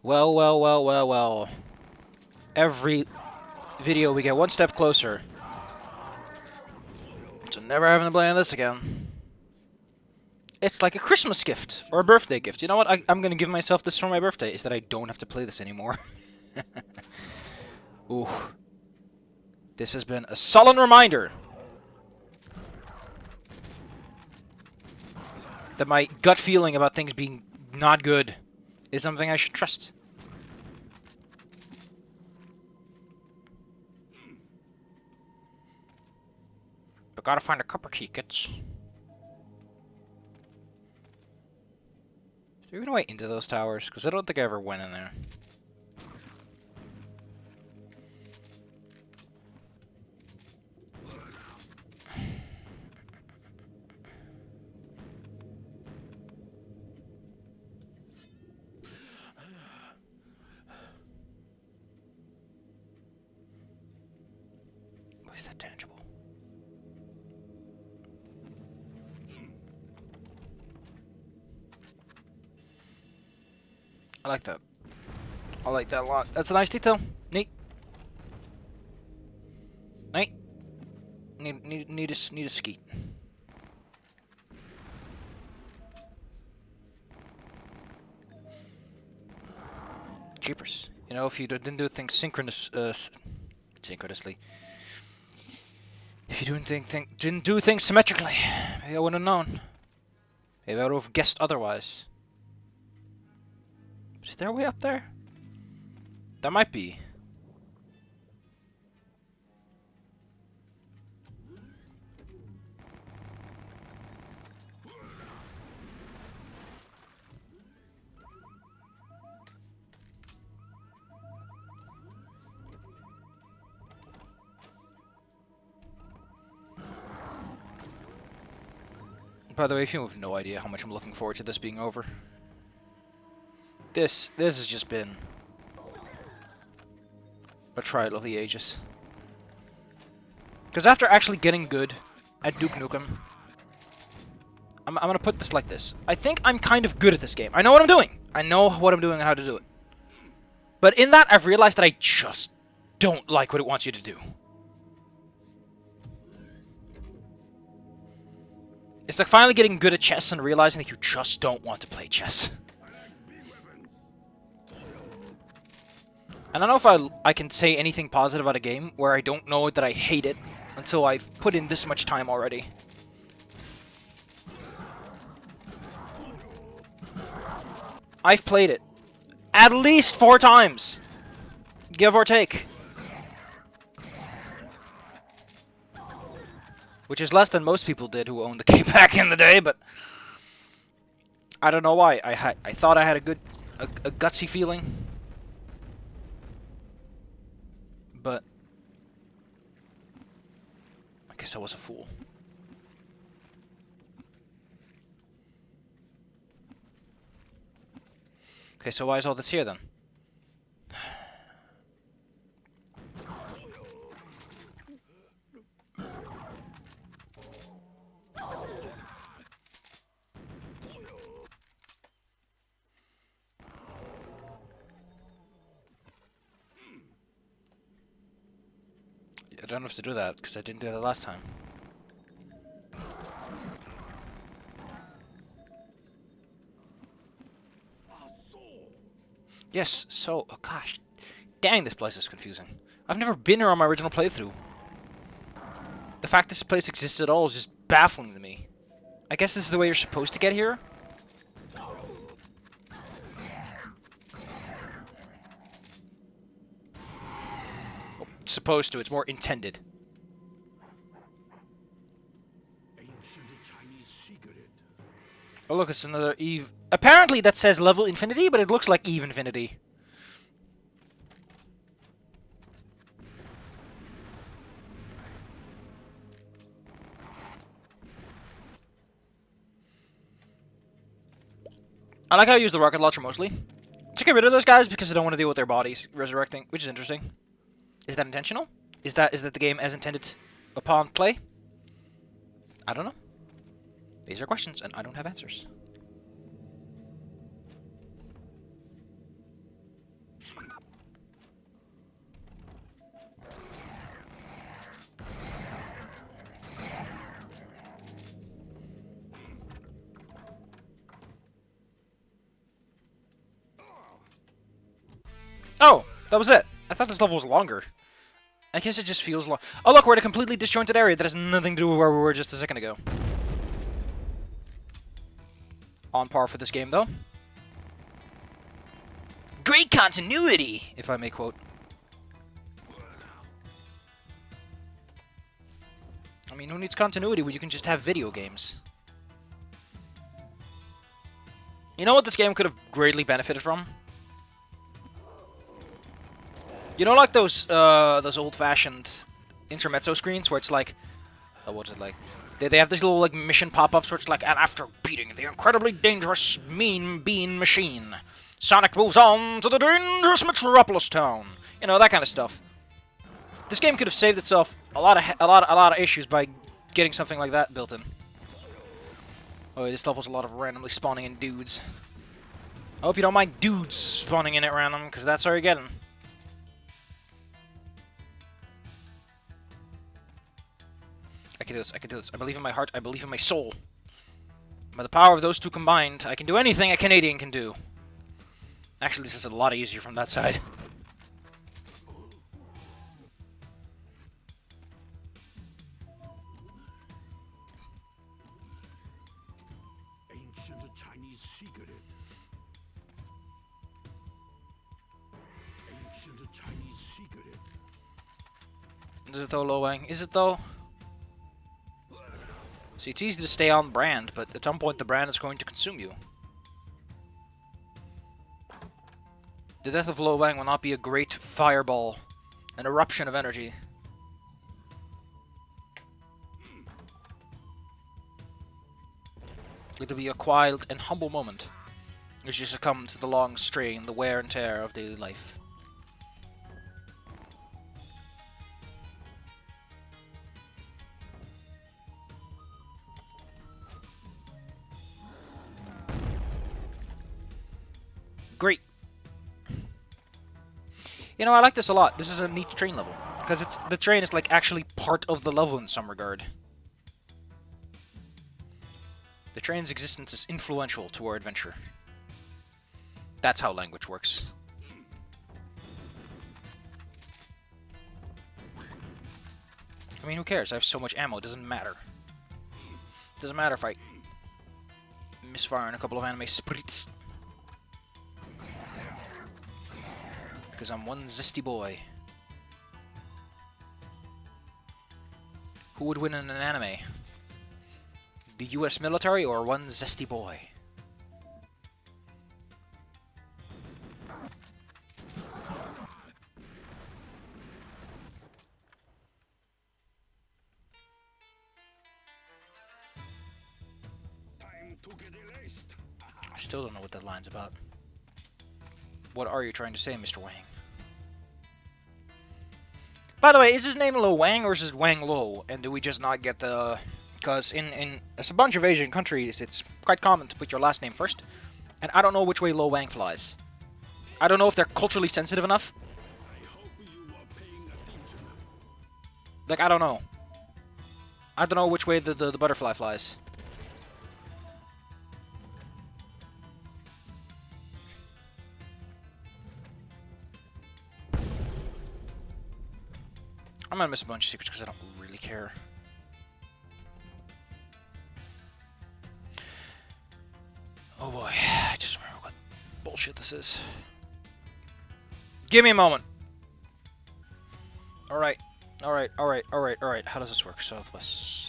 Well, well, well, well, well. Every video we get one step closer to never having to play on this again. It's like a Christmas gift or a birthday gift. You know what? I'm gonna give myself this for my birthday. Is that I don't have to play this anymore. Ooh. This has been a sullen reminder that my gut feeling about things being not good is something I should trust. But gotta find a copper key, kids. Is there even a way into those towers? Because I don't think I ever went in there. Why is that tangible? I like that. I like that a lot. That's a nice detail. Neat. Neat. Need a skeet. Jeepers. You know, if you didn't do things synchronously. If you didn't do things symmetrically, maybe I wouldn't have known. Maybe I would have guessed otherwise. Is there a way up there? There might be. By the way, if you have no idea how much I'm looking forward to this being over. This has just been a trial of the ages. Because after actually getting good at Duke Nukem, I'm gonna put this like this. I think I'm kind of good at this game. I know what I'm doing. I know what I'm doing and how to do it. But in that, I've realized that I just don't like what it wants you to do. It's like finally getting good at chess and realizing that you just don't want to play chess. And I don't know if I can say anything positive about a game where I don't know that I hate it until I've put in this much time already. I've played it at least 4 times, give or take. Which is less than most people did who owned the game back in the day, but I don't know why. I thought I had a gutsy feeling. But I guess I was a fool. Okay, so why is all this here then? I don't have to do that because I didn't do that last time. Yes, so, oh gosh, dang, this place is confusing. I've never been here on my original playthrough. The fact this place exists at all is just baffling to me. I guess this is the way you're supposed to get here? Well, supposed to, it's more intended. Oh look, it's another Eve. Apparently that says level infinity, but it looks like Eve infinity. I like how I use the rocket launcher mostly. To get rid of those guys because I don't want to deal with their bodies resurrecting, which is interesting. Is that intentional? Is that the game as intended upon play? I don't know. These are questions, and I don't have answers. Oh, that was it. I thought this level was longer. I guess it just feels long. Oh look, we're in a completely disjointed area that has nothing to do with where we were just a second ago. On par for this game, though. Great continuity, if I may quote. I mean, who needs continuity when you can just have video games? You know what this game could have greatly benefited from? You know, like those old-fashioned intermezzo screens where it's like, what's it like? They have these little like mission pop-ups where it's like, and after beating the incredibly dangerous Mean Bean machine, Sonic moves on to the dangerous Metropolis town. You know, that kind of stuff. This game could have saved itself a lot of issues by getting something like that built in. Oh, this level's a lot of randomly spawning in dudes. I hope you don't mind dudes spawning in at random, because that's all you're getting. I can do this, I can do this. I believe in my heart, I believe in my soul. By the power of those two combined, I can do anything a Canadian can do. Actually, this is a lot easier from that side. Ancient Chinese secret. Ancient Chinese secret. Is it though, Lo Wang? Is it though? See, it's easy to stay on brand, but at some point the brand is going to consume you. The death of Lo Wang will not be a great fireball, an eruption of energy. It'll be a quiet and humble moment as you succumb to the long strain, the wear and tear of daily life. Great. You know, I like this a lot. This is a neat train level. Because the train is like actually part of the level in some regard. The train's existence is influential to our adventure. That's how language works. I mean, who cares? I have so much ammo, it doesn't matter. It doesn't matter if I misfire in a couple of anime sprites. Because I'm one zesty boy. Who would win in an anime? The US military or one zesty boy? Time to get erased. I still don't know what that line's about. What are you trying to say, Mr. Wang? By the way, is his name Lo Wang or is it Wang Lo? And do we just not get the... Because in a bunch of Asian countries, it's quite common to put your last name first. And I don't know which way Lo Wang flies. I don't know if they're culturally sensitive enough. I hope you are paying attention. Like, I don't know. I don't know which way the butterfly flies. I'm gonna miss a bunch of secrets because I don't really care. Oh boy, I just remember what bullshit this is. Give me a moment. Alright, alright, alright, alright, alright. How does this work? Southwest.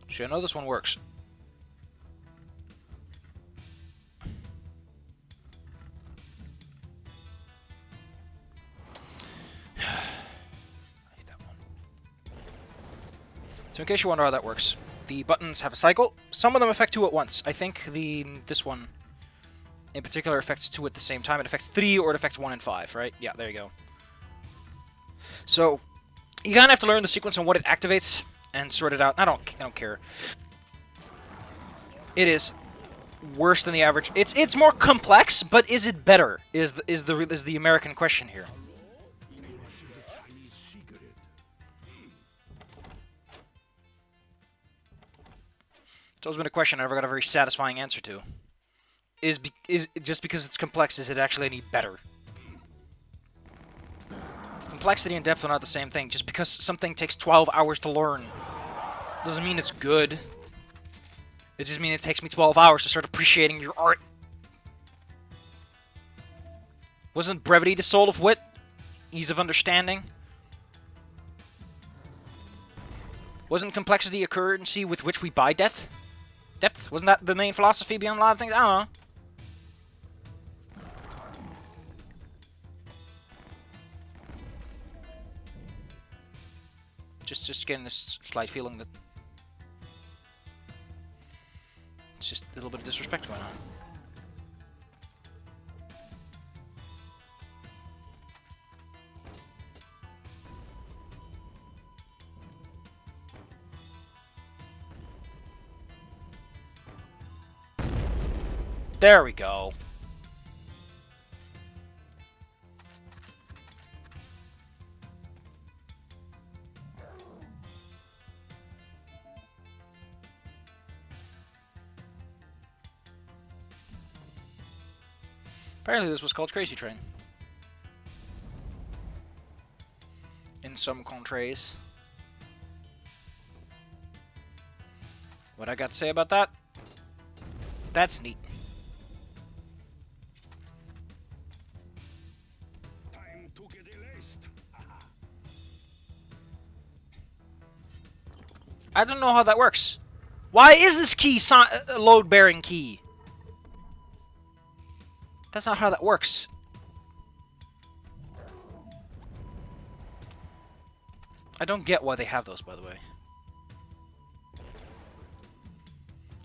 See, I know this one works. I hate that one. So in case you wonder how that works, the buttons have a cycle. Some of them affect 2 at once. I think this one in particular affects 2 at the same time. It affects 3 or it affects 1 and 5, right? Yeah, there you go. So you kind of have to learn the sequence and what it activates and sort it out. I don't care. It is worse than the average. It's more complex, but is it better? Is the American question here? Ancient Chinese secret. It's always been a question I never got a very satisfying answer to. Is just because it's complex, is it actually any better? Complexity and depth are not the same thing. Just because something takes 12 hours to learn doesn't mean it's good. It just means it takes me 12 hours to start appreciating your art. Wasn't brevity the soul of wit? Ease of understanding? Wasn't complexity a currency with which we buy depth? Depth? Wasn't that the main philosophy behind a lot of things? I don't know. Just getting this slight feeling that it's just a little bit of disrespect going on. There we go. Apparently this was called Crazy Train. In some countries. What I got to say about that? That's neat. Time to get erased. I don't know how that works. Why is this key a load-bearing key? That's not how that works. I don't get why they have those, by the way.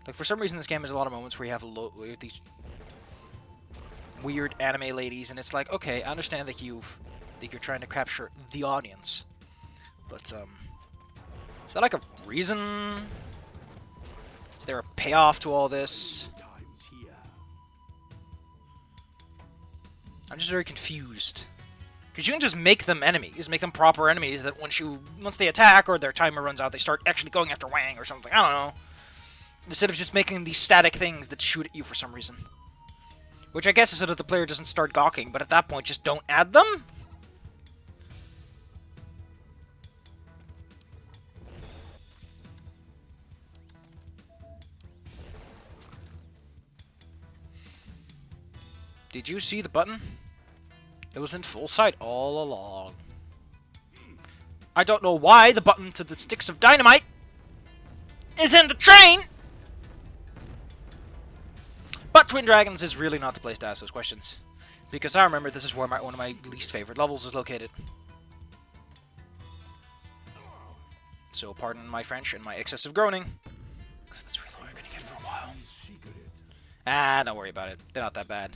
Like, for some reason, this game has a lot of moments where you have these weird anime ladies, and it's like, okay, I understand that you're trying to capture the audience, but is that like a reason? Is there a payoff to all this? I'm just very confused. Because you can just make them enemies, make them proper enemies that once they attack or their timer runs out, they start actually going after Wang or something. I don't know. Instead of just making these static things that shoot at you for some reason. Which I guess is so that the player doesn't start gawking, but at that point, just don't add them? Did you see the button? It was in full sight all along. I don't know why the button to the sticks of dynamite is in the train! But Twin Dragons is really not the place to ask those questions. Because I remember this is where one of my least favorite levels is located. So pardon my French and my excessive groaning. Because that's really what we're gonna get for a while. Ah, don't worry about it. They're not that bad.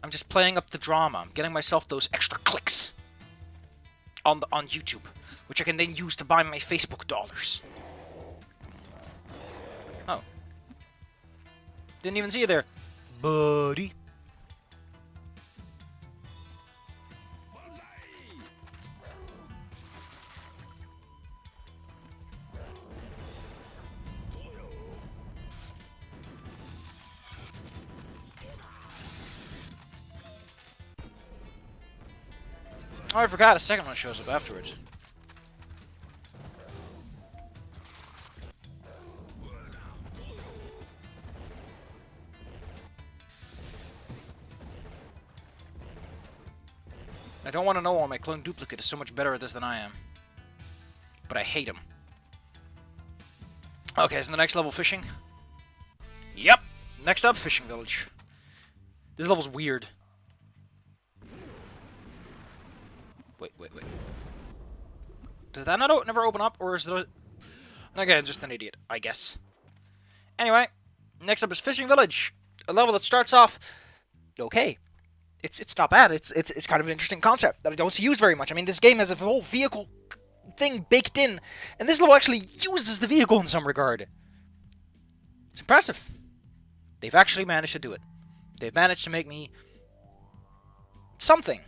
I'm just playing up the drama. I'm getting myself those extra clicks on YouTube, which I can then use to buy my Facebook dollars. Oh. Didn't even see you there, buddy. Oh, I forgot, a second one shows up afterwards. I don't want to know why my clone duplicate is so much better at this than I am. But I hate him. Okay, so the next level fishing? Yep! Next up, fishing village. This level's weird. Wait. Did that not never open up, or is it again, just an idiot, I guess. Anyway, next up is Fishing Village. A level that starts off okay. It's not bad. It's kind of an interesting concept that I don't see used very much. I mean, this game has a whole vehicle thing baked in, and this level actually uses the vehicle in some regard. It's impressive. They've actually managed to do it. They've managed to make me something.